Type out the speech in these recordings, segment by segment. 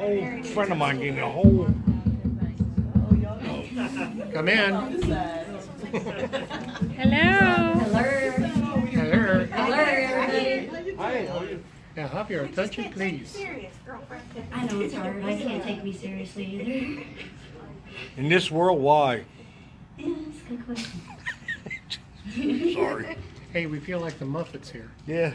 old friend of mine gave me a whole. Come in. Hello. Hello. Hello, everybody. Hi, how are you? Yeah, have your attention, please. I know it's hard. I can't take me seriously either. In this world, why? Yeah, that's a good question. Sorry. Hey, we feel like the Muppets here. Yeah.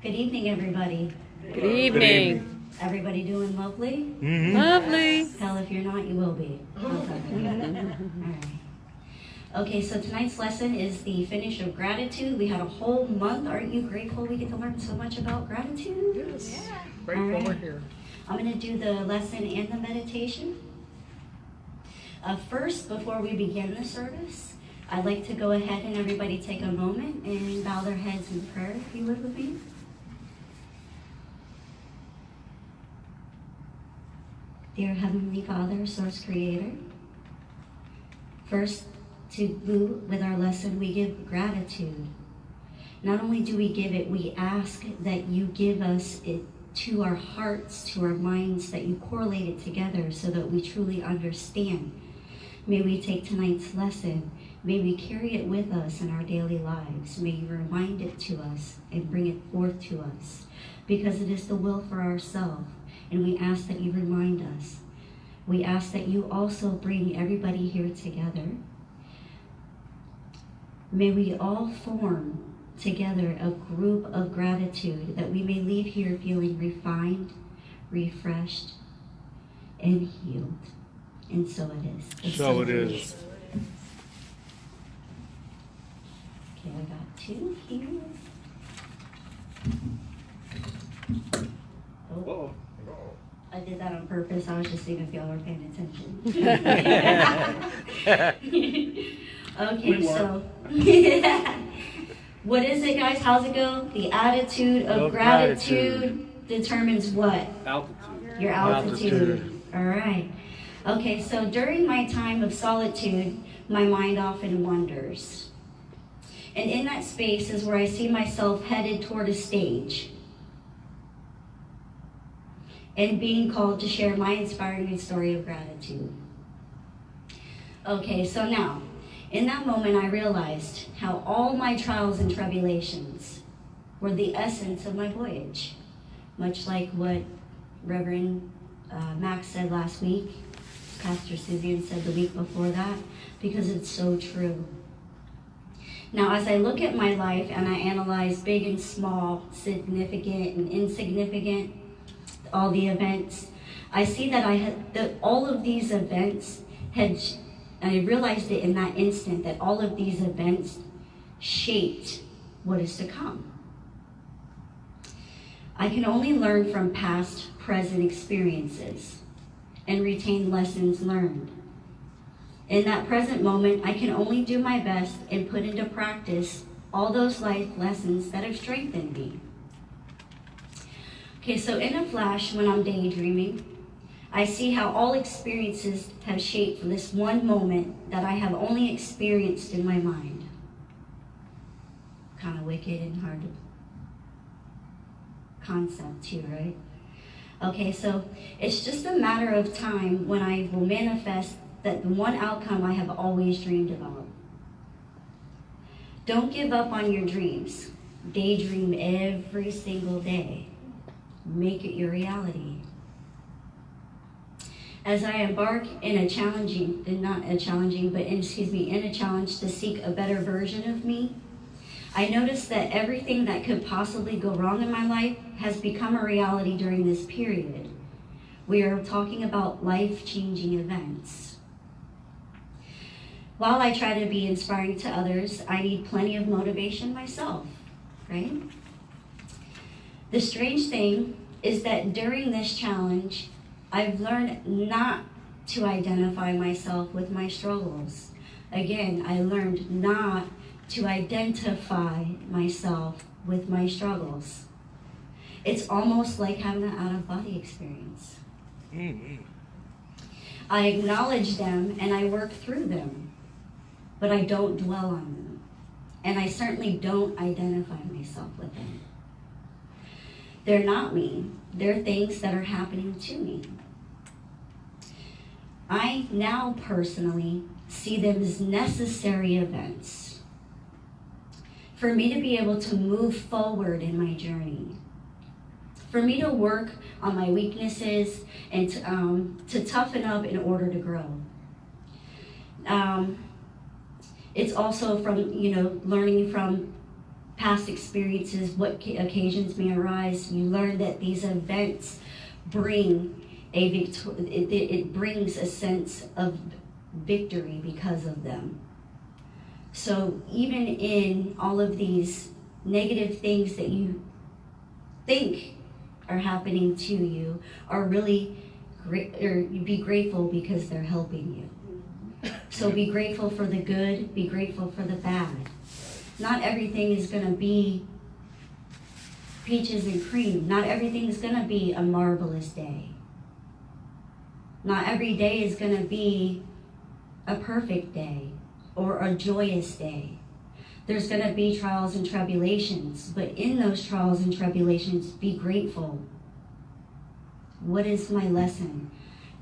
Good evening, everybody. Good evening. Everybody doing lovely? Mm-hmm. Lovely. Hell, if you're not, you will be. All right. Okay, so tonight's lesson is the finish of gratitude. We had a whole month. Aren't you grateful we get to learn so much about gratitude? Yes. Grateful we're here. I'm going to do the lesson and the meditation. First, before we begin the service, I'd like to go ahead and everybody take a moment and bow their heads in prayer, if you would, with me. Dear Heavenly Father, Source Creator, first, with our lesson, we give gratitude. Not only do we give it, we ask that you give us it to our hearts, to our minds, that you correlate it together so that we truly understand. May we take tonight's lesson, may we carry it with us in our daily lives. May you remind it to us and bring it forth to us, because it is the will for ourselves, and we ask that you remind us. We ask that you also bring everybody here together. May we all form together a group of gratitude, that we may leave here feeling refined, refreshed, and healed. And so it is. So it is. Okay, I got two here. Oh, I did that on purpose. I was just seeing if y'all were paying attention. Okay, so what is it, guys? How's it go? The attitude of gratitude determines what? Altitude. Your altitude. All right. Okay, so during my time of solitude, my mind often wanders. And in that space is where I see myself headed toward a stage and being called to share my inspiring story of gratitude. Okay, so now, in that moment, I realized how all my trials and tribulations were the essence of my voyage, much like what Reverend Max said last week, Pastor Suzian said the week before that, because it's so true. Now, as I look at my life and I analyze big and small, significant and insignificant, all the events, I see that all of these events I realized it in that instant, that all of these events shaped what is to come. I can only learn from past, present experiences and retain lessons learned. In that present moment, I can only do my best and put into practice all those life lessons that have strengthened me. Okay, so in a flash, when I'm daydreaming, I see how all experiences have shaped this one moment that I have only experienced in my mind. Kind of wicked and hard to concept too, right? Okay, so it's just a matter of time when I will manifest that the one outcome I have always dreamed about. Don't give up on your dreams. Daydream every single day. Make it your reality. As I embark in a challenge to seek a better version of me, I noticed that everything that could possibly go wrong in my life has become a reality during this period. We are talking about life-changing events. While I try to be inspiring to others, I need plenty of motivation myself, right? The strange thing is that during this challenge, I've learned not to identify myself with my struggles. Again, I learned not to identify myself with my struggles. It's almost like having an out-of-body experience. Mm-hmm. I acknowledge them and I work through them, but I don't dwell on them. And I certainly don't identify myself with them. They're not me. They're things that are happening to me. I now personally see them as necessary events for me to be able to move forward in my journey, for me to work on my weaknesses and to toughen up in order to grow. It's also from, learning from past experiences, what occasions may arise. You learn that these events bring it brings a sense of victory because of them. So even in all of these negative things that you think are happening to you, are really great, or be grateful because they're helping you. So be grateful for the good, be grateful for the bad. Not everything is going to be peaches and cream. Not everything is going to be a marvelous day. Not every day is going to be a perfect day or a joyous day. There's going to be trials and tribulations, but in those trials and tribulations, be grateful. What is my lesson?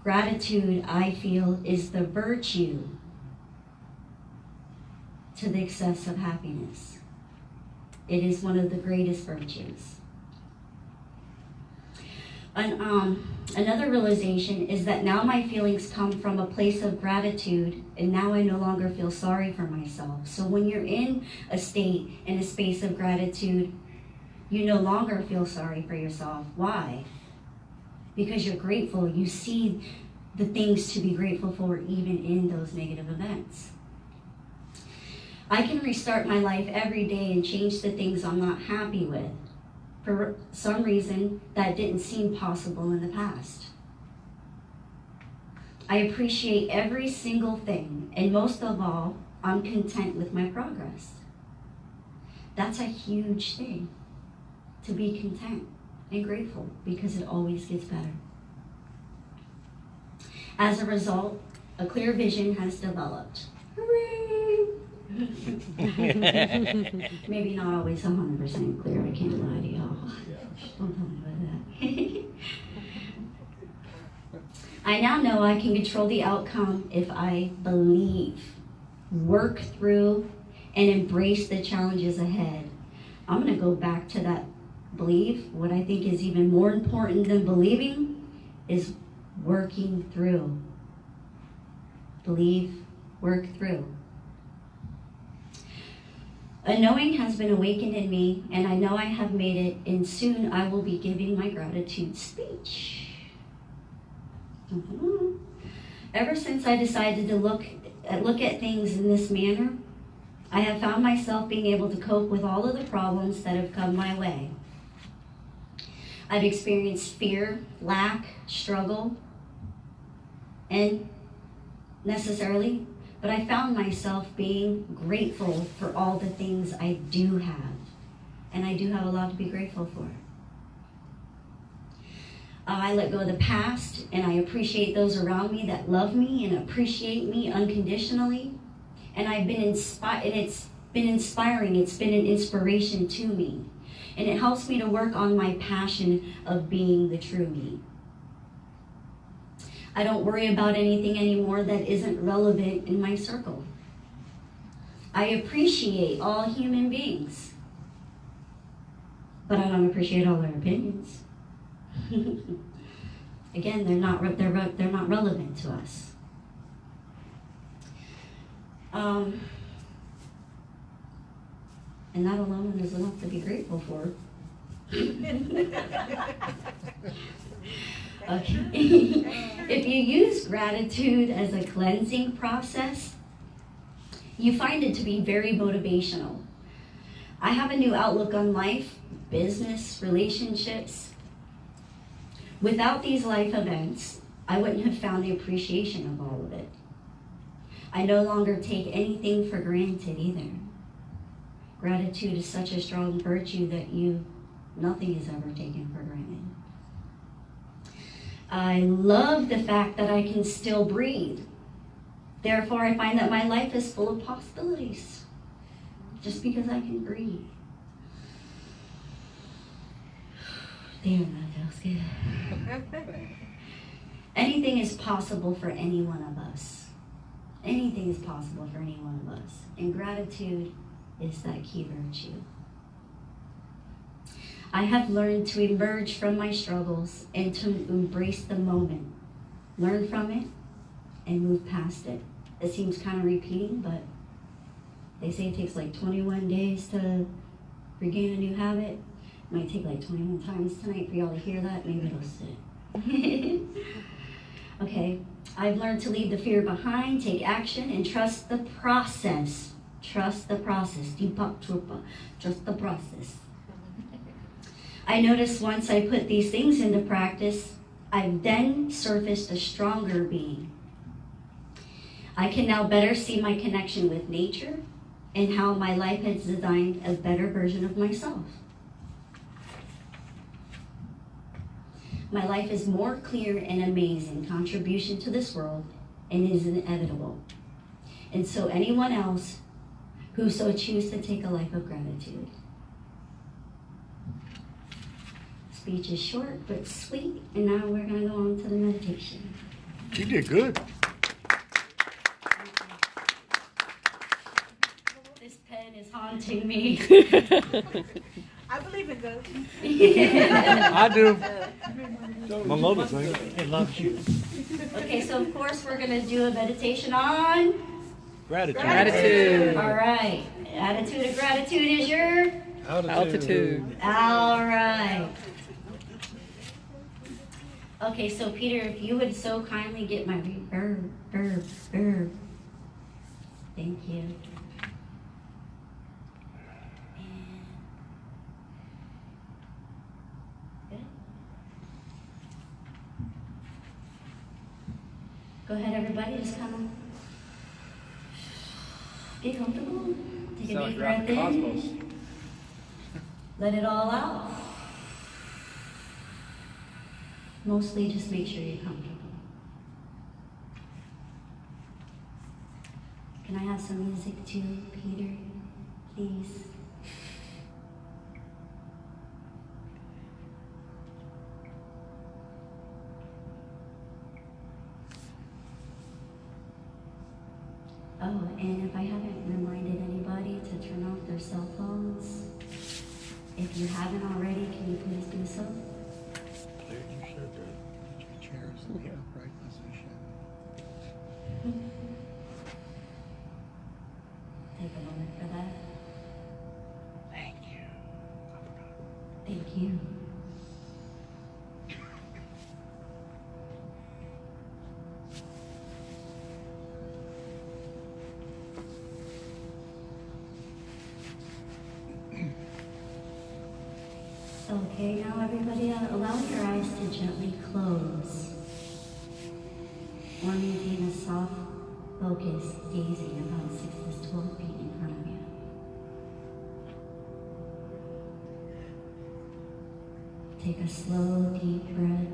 Gratitude, I feel, is the virtue to the excess of happiness. It is one of the greatest virtues. Another realization is that now my feelings come from a place of gratitude, and now I no longer feel sorry for myself. So when you're in a space of gratitude, you no longer feel sorry for yourself. Why? Because you're grateful. You see the things to be grateful for even in those negative events. I can restart my life every day and change the things I'm not happy with. For some reason, that didn't seem possible in the past. I appreciate every single thing, and most of all, I'm content with my progress. That's a huge thing, to be content and grateful, because it always gets better. As a result, a clear vision has developed. Hooray! Maybe not always 100% clear, I can't lie to y'all. Don't tell me about that. I now know I can control the outcome if I believe, work through, and embrace the challenges ahead. I'm going to go back to that belief. What I think is even more important than believing is working through. Believe, work through. A knowing has been awakened in me, and I know I have made it, and soon I will be giving my gratitude speech. Ever since I decided to look at things in this manner, I have found myself being able to cope with all of the problems that have come my way. I've experienced fear, lack, struggle, and necessarily, but I found myself being grateful for all the things I do have. And I do have a lot to be grateful for. I let go of the past, and I appreciate those around me that love me and appreciate me unconditionally. And I've been inspired, and it's been inspiring. It's been an inspiration to me. And it helps me to work on my passion of being the true me. I don't worry about anything anymore that isn't relevant in my circle. I appreciate all human beings, but I don't appreciate all their opinions. Again, they're not relevant to us. And that alone is enough to be grateful for. Okay. If you use gratitude as a cleansing process, you find it to be very motivational. I have a new outlook on life, business, relationships. Without these life events, I wouldn't have found the appreciation of all of it. I no longer take anything for granted either. Gratitude is such a strong virtue that nothing is ever taken for granted. I love the fact that I can still breathe. Therefore, I find that my life is full of possibilities just because I can breathe. Damn, that feels good. Anything is possible for any one of us. Anything is possible for any one of us. And gratitude is that key virtue. I have learned to emerge from my struggles and to embrace the moment. Learn from it and move past it. It seems kind of repeating, but they say it takes like 21 days to regain a new habit. It might take like 21 times tonight for y'all to hear that. Maybe it'll sit. Okay, I've learned to leave the fear behind, take action, and trust the process. Trust the process. Deepak Chopra. Trust the process. I noticed once I put these things into practice, I've then surfaced a stronger being. I can now better see my connection with nature and how my life has designed a better version of myself. My life is more clear and amazing contribution to this world and is inevitable. And so anyone else who so choose to take a life of gratitude. Speech is short but sweet, and now we're going to go on to the meditation. You did good. This pen is haunting me. I believe in ghosts. I do. My mother thinks. It loves you. Okay, so of course we're going to do a meditation on Gratitude. Gratitude. All right. Attitude of gratitude is your? Altitude. All right. Okay, so Peter, if you would so kindly get my reverb. Thank you. Good. Go ahead, everybody. Just kind of get comfortable. Take a deep breath in. Let it all out. Mostly just make sure you're comfortable. Can I have some music too, Peter, please? Oh, and if I haven't reminded anybody to turn off their cell phones, if you haven't already, can you please do so? Chairs in the upright position. Take a moment for that. Thank you. Thank you. Okay, now everybody allow your eyes to gently close or maintain a soft focus gazing about 6 to 12 feet in front of you. Take a slow, deep breath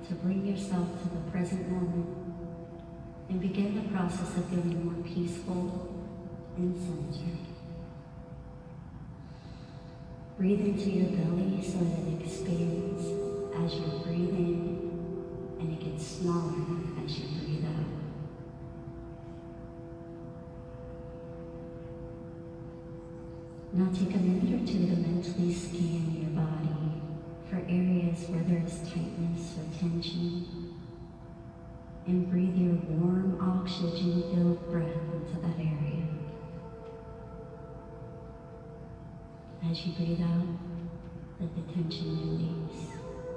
to bring yourself to the present moment and begin the process of feeling more peaceful and centered. Breathe into your belly so that it expands as you breathe in, and it gets smaller as you breathe out. Now take a minute or two to mentally scan your body for areas where there is tightness or tension, and breathe your warm, oxygen-filled breath into that area. As you breathe out, let the tension release.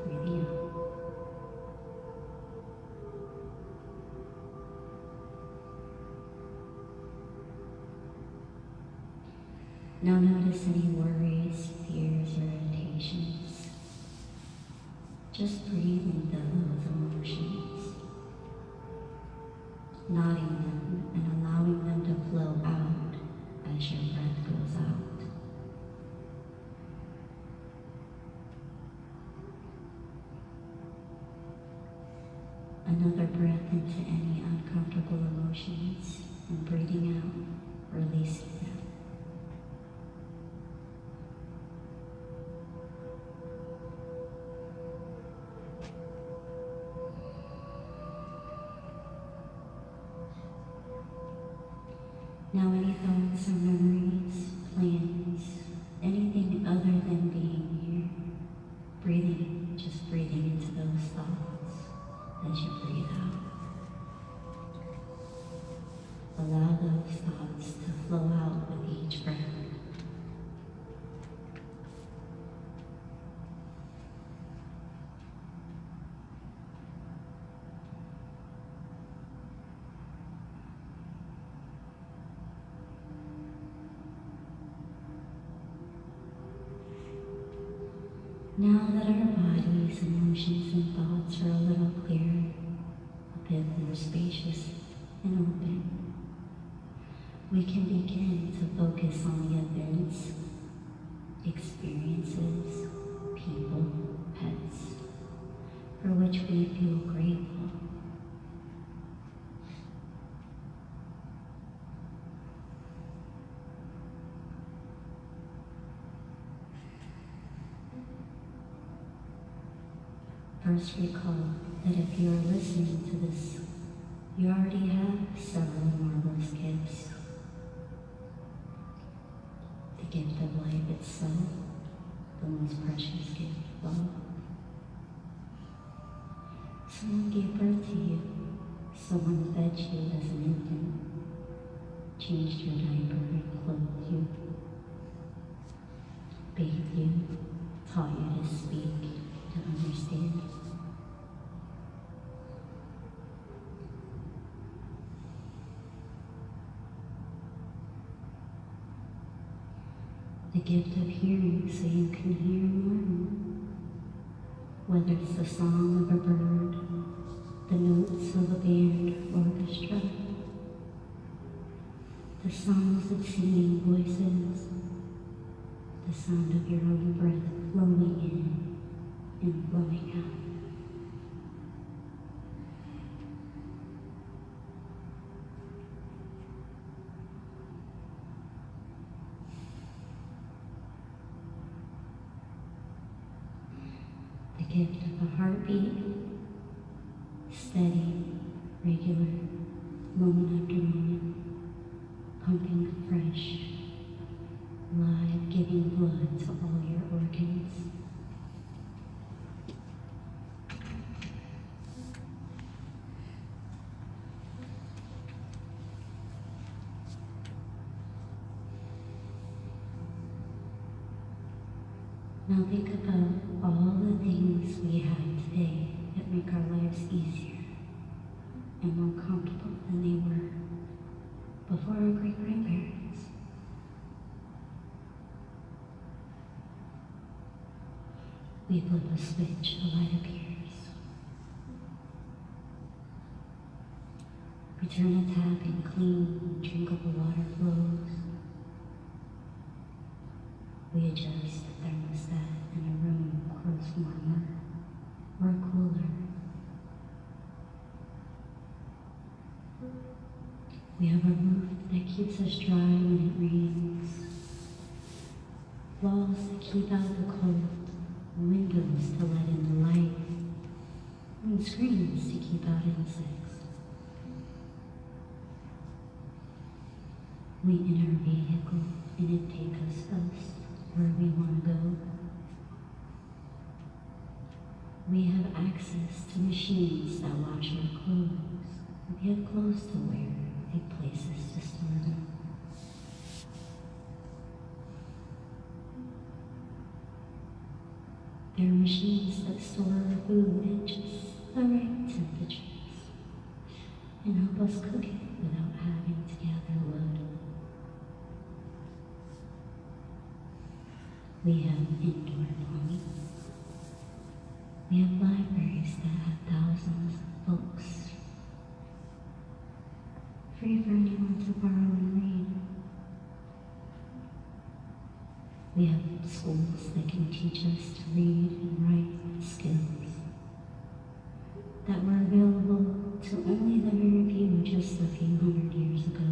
Breathing out. Now notice any worries, fears, or irritations. Just breathe into those emotions, nodding them and allowing them to flow out as your breath goes out. Another breath into any uncomfortable emotions, and breathing out, releasing them. Now any thoughts or memories, plans, anything other than being here, breathing, just breathing into those thoughts as you breathe out. Allow those thoughts to flow out with each breath. Now that our bodies, emotions, and thoughts are a little clearer, a bit more spacious and open, we can begin to focus on the events, experiences, people, pets, for which we feel grateful. First, recall that if you are listening to this, you already have several marvelous gifts. The gift of life itself, the most precious gift of all. Someone gave birth to you. Someone fed you as an infant, changed your diaper and clothed you, bathed you, taught you to speak, to understand. The gift of hearing so you can hear and learn. Whether it's the song of a bird, the notes of a band orchestra, the sounds of singing voices, the sound of your own breath flowing in and flowing out. The gift of a heartbeat, steady, regular, moment after moment, pumping fresh, live, giving blood to all your organs. Now think about all the things we have today that make our lives easier and more comfortable than they were before our great-grandparents. We flip a switch, a light appears. We turn a tap and clean, drinkable water flows. We adjust the thermostat and a room grows warmer or cooler. We have a roof that keeps us dry when it rains, walls that keep out the cold, windows to let in the light, and screens to keep out insects. We in our vehicle and it takes us where we want to go. We have access to machines that wash our clothes. We have clothes to wear, and places to store them. There are machines that store our food at just the right temperatures and help us cook it without having to gather wood. We have indoor plumbing. We have libraries that have thousands of books, free for anyone to borrow and read. We have schools that can teach us to read and write skills that were available to only the very few just a few hundred years ago.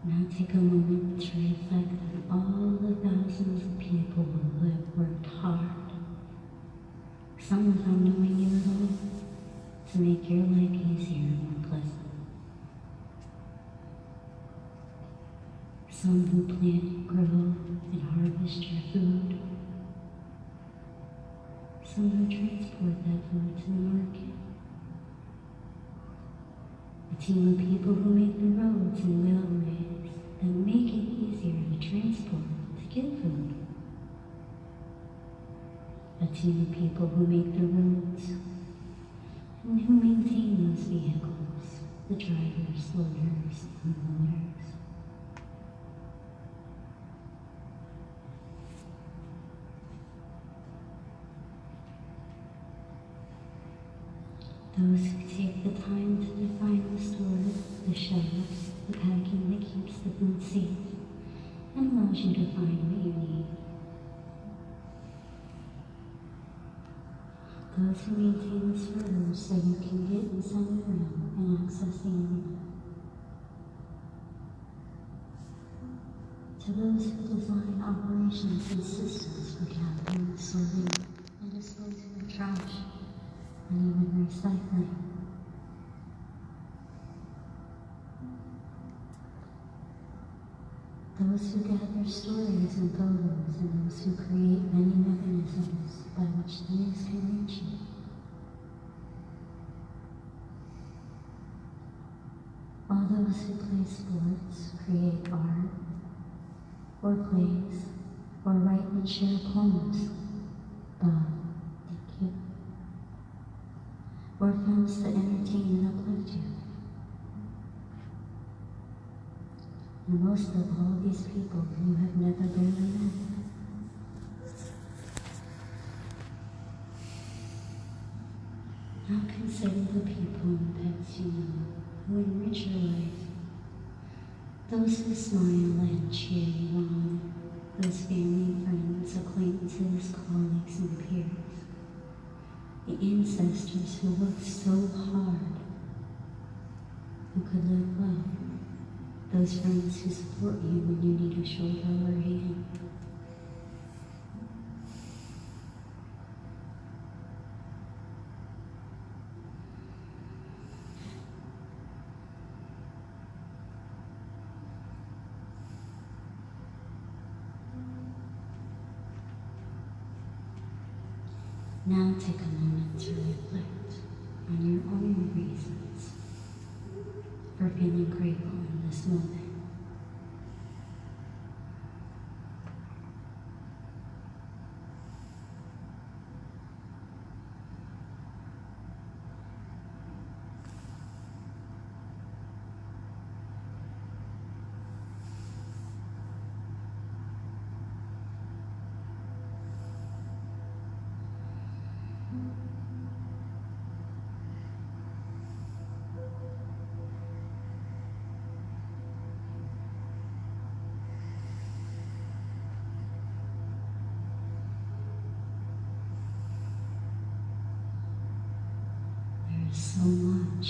Now take a moment to reflect on all the thousands of people who have worked hard, some without knowing you at all, to make your life easier and more pleasant. Some who plant, grow, and harvest your food. Some who transport that food to the market. A team of people who make the roads and railways that make it easier to transport, to get food. A team of people who make the roads and who maintain those vehicles, the drivers, loaders, and unloaders. Those who take the time to define the stores, the shelves, the packing that keeps the food safe and allows you to find what you need. Those who maintain the servers so you can get inside the room and access the internet. To those who design operations and systems for gathering, sorting, and disposing of trash, and even recycling. Those who gather stories and photos, and those who create many mechanisms by which the news can reach you. All those who play sports, create art, or plays, or write and share poems. Bob, thank you. Or films that entertain and uplift you. And most of all, these people you have never barely met. Now consider the people and pets you know who enrich your life. Those who smile and cheer you on. Those family, friends, acquaintances, colleagues, and peers. The ancestors who worked so hard, who could live well. Those friends who support you when you need a shoulder or a hand. Now take a moment to reflect on your own reasons for feeling grateful in this moment. There's so much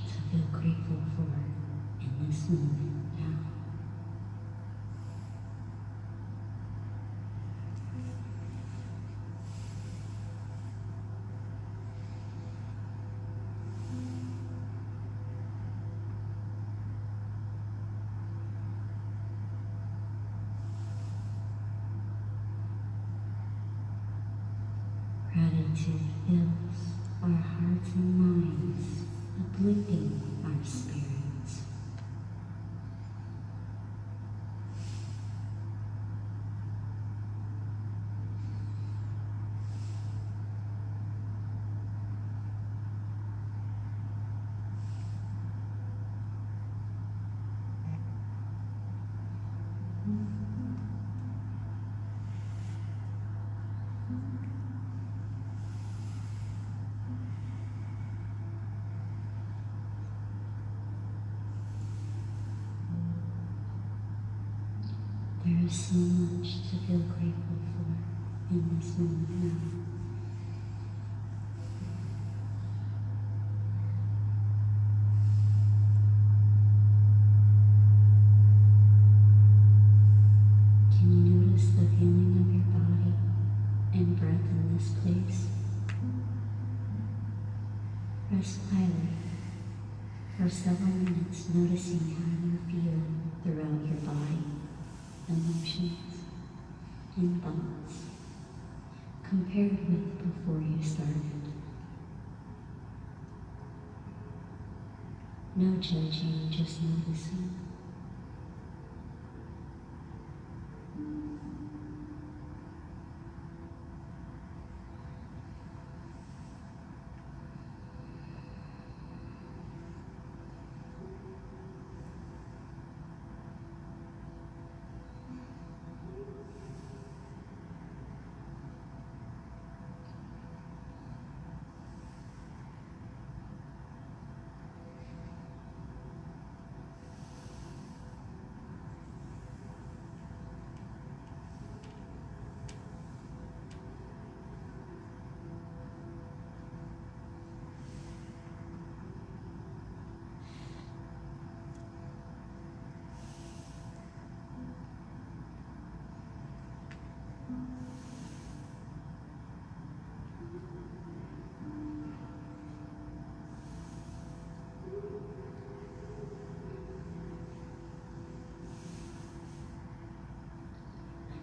to feel grateful for in this moment now. Gratitude fills our hearts and minds, uplifting our spirits. There is so much to feel grateful for in this moment now. Rest quietly for several minutes, noticing how you feel throughout your body, emotions, and thoughts, compared with before you started. No judging, just noticing.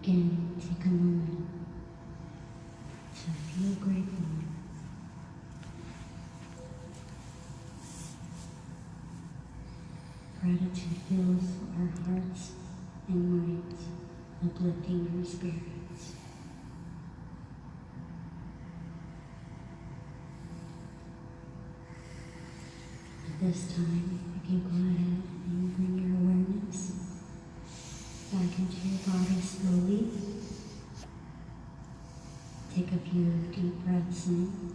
Again, take a moment to feel grateful. Gratitude fills our hearts and minds, uplifting our spirits. At this time, you can go ahead and bring your awareness back into your body slowly. Take a few deep breaths in.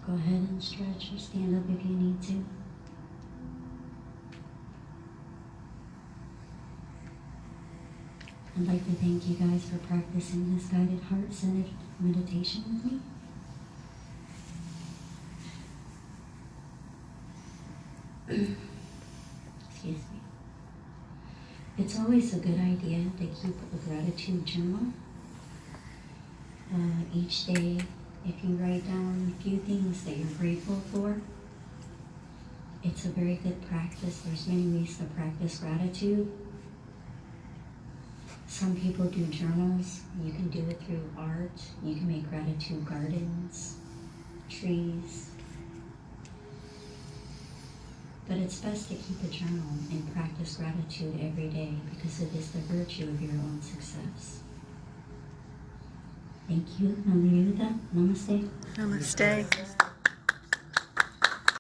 Go ahead and stretch or stand up if you need to. I'd like to thank you guys for practicing this guided heart-centered meditation with me. Excuse me. It's always a good idea to keep a gratitude journal. Each day, if you write down a few things that you're grateful for, it's a very good practice. There's many ways to practice gratitude. Some people do journals. You can do it through art. You can make gratitude gardens, trees. But it's best to keep a journal and practice gratitude every day because it is the virtue of your own success. Thank you. I'll leave you with that. Namaste. Namaste.